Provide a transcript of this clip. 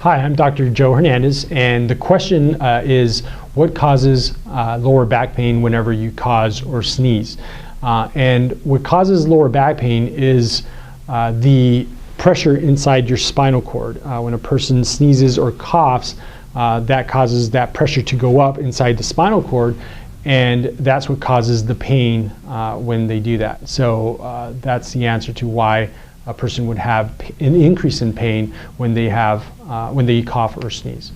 Hi, I'm Dr. Joe Hernandez, and the question is, what causes lower back pain whenever you cause or sneeze? And what causes lower back pain is the pressure inside your spinal cord. When a person sneezes or coughs, that causes that pressure to go up inside the spinal cord, and that's what causes the pain when they do that. So that's the answer to why a person would have an increase in pain when they cough or sneeze.